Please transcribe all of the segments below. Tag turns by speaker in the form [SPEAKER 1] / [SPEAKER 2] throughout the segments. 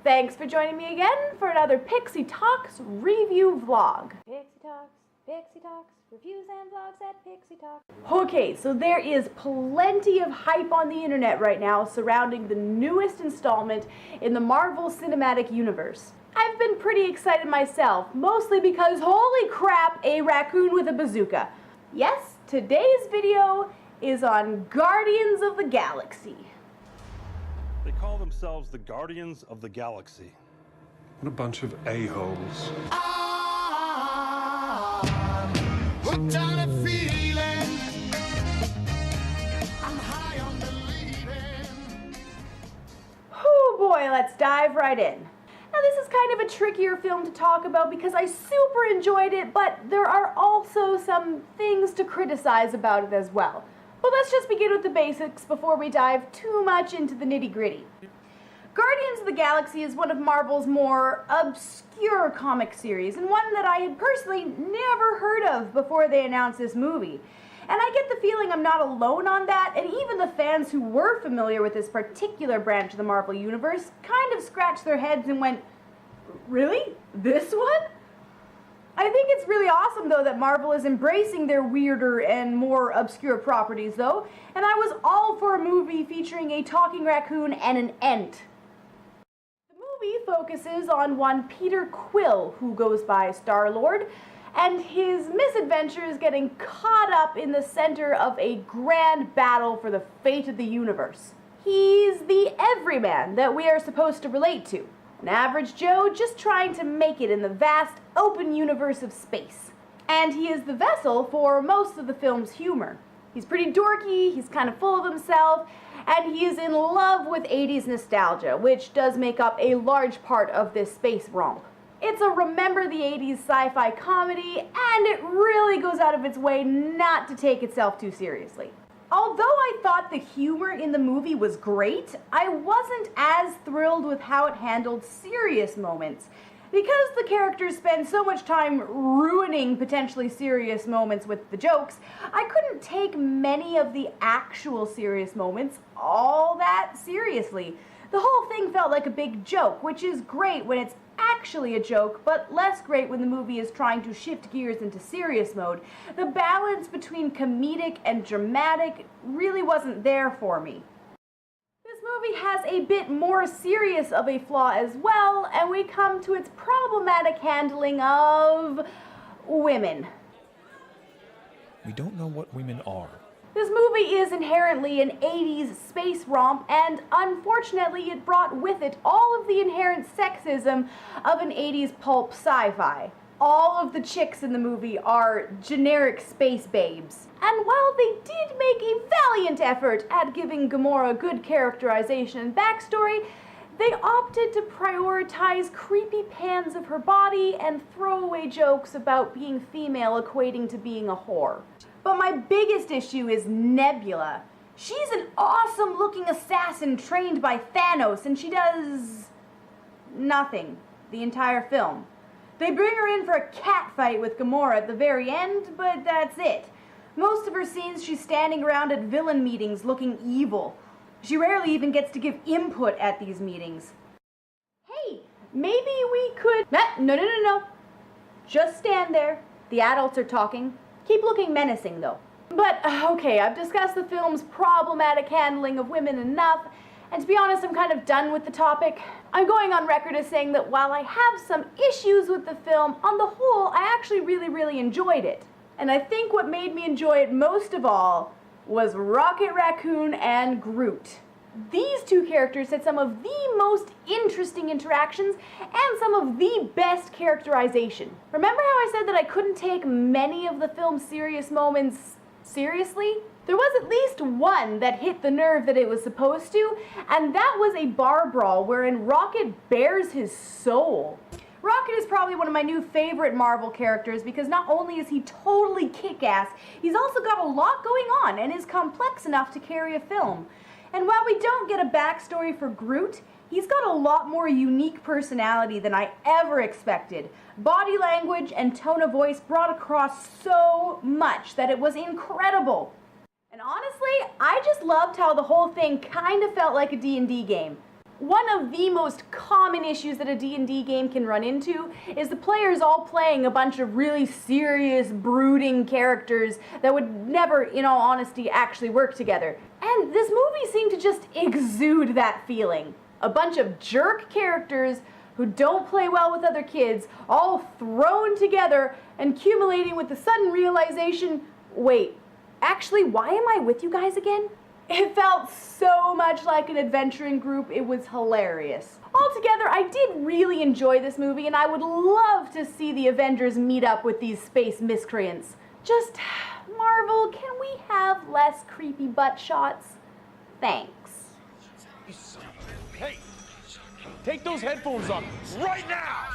[SPEAKER 1] Thanks for joining me again for another Pixie Talks review vlog.
[SPEAKER 2] Pixie Talks, reviews and vlogs at Pixie Talks.
[SPEAKER 1] Okay, so there is plenty of hype on the internet right now surrounding the newest installment in the Marvel Cinematic Universe. I've been pretty excited myself, mostly because holy crap, a raccoon with a bazooka. Yes, today's video is on Guardians of the Galaxy.
[SPEAKER 3] They call themselves the Guardians of the Galaxy.
[SPEAKER 4] What a bunch of a-holes.
[SPEAKER 5] Hooked on a feeling. I'm high on believing.
[SPEAKER 1] Oh boy, let's dive right in. Now this is kind of a trickier film to talk about because I super enjoyed it, but there are also some things to criticize about it as well. But let's just begin with the basics before we dive too much into the nitty-gritty. Guardians of the Galaxy is one of Marvel's more obscure comic series, and one that I had personally never heard of before they announced this movie. And I get the feeling I'm not alone on that, and even the fans who were familiar with this particular branch of the Marvel Universe kind of scratched their heads and went, "Really? This one?" I think it's really awesome, though, that Marvel is embracing their weirder and more obscure properties, though, and I was all for a movie featuring a talking raccoon and an Ent. The movie focuses on one Peter Quill, who goes by Star-Lord, and his misadventures getting caught up in the center of a grand battle for the fate of the universe. He's the everyman that we are supposed to relate to. An average Joe just trying to make it in the vast, open universe of space. And he is the vessel for most of the film's humor. He's pretty dorky, he's kind of full of himself, and he is in love with 80s nostalgia, which does make up a large part of this space romp. It's a remember the 80s sci-fi comedy, and it really goes out of its way not to take itself too seriously. Although I thought the humor in the movie was great, I wasn't as thrilled with how it handled serious moments. Because the characters spend so much time ruining potentially serious moments with the jokes, I couldn't take many of the actual serious moments all that seriously. The whole thing felt like a big joke, which is great when it's actually a joke, but less great when the movie is trying to shift gears into serious mode. The balance between comedic and dramatic really wasn't there for me. This movie has a bit more serious of a flaw as well, and we come to its problematic handling of women.
[SPEAKER 6] We don't know what women are.
[SPEAKER 1] This movie is inherently an 80s space romp, and unfortunately it brought with it all of the inherent sexism of an 80s pulp sci-fi. All of the chicks in the movie are generic space babes. And while they did make a valiant effort at giving Gamora good characterization and backstory, they opted to prioritize creepy pans of her body and throwaway jokes about being female equating to being a whore. But my biggest issue is Nebula. She's an awesome-looking assassin trained by Thanos, and she does nothing the entire film. They bring her in for a cat fight with Gamora at the very end, but that's it. Most of her scenes, she's standing around at villain meetings looking evil. She rarely even gets to give input at these meetings. Hey, maybe we could... No. Just stand there. The adults are talking. Keep looking menacing, though. But, okay, I've discussed the film's problematic handling of women enough, and to be honest, I'm kind of done with the topic. I'm going on record as saying that while I have some issues with the film, on the whole, I actually really enjoyed it. And I think what made me enjoy it most of all was Rocket Raccoon and Groot. These two characters had some of the most interesting interactions and some of the best characterization. Remember how I said that I couldn't take many of the film's serious moments seriously? There was at least one that hit the nerve that it was supposed to, and that was a bar brawl wherein Rocket bares his soul. Rocket is probably one of my new favorite Marvel characters because not only is he totally kick-ass, he's also got a lot going on and is complex enough to carry a film. And while we don't get a backstory for Groot, he's got a lot more unique personality than I ever expected. Body language and tone of voice brought across so much that it was incredible. And honestly, I just loved how the whole thing kind of felt like a D&D game. One of the most common issues that a D&D game can run into is the players all playing a bunch of really serious, brooding characters that would never, in all honesty, actually work together. And this movie seemed to just exude that feeling. A bunch of jerk characters who don't play well with other kids, all thrown together and accumulating with the sudden realization, wait, actually, why am I with you guys again? It felt so much like an adventuring group, it was hilarious. Altogether, I did really enjoy this movie, and I would love to see the Avengers meet up with these space miscreants. Just, Marvel, can we have less creepy butt shots? Thanks.
[SPEAKER 7] Hey, take those headphones off right now!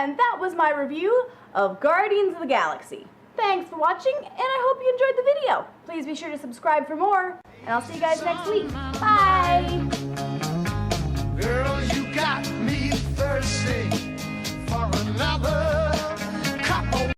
[SPEAKER 1] And that was my review of Guardians of the Galaxy. Thanks for watching, and I hope you enjoyed the video. Please be sure to subscribe for more, and I'll see you guys next week. Bye!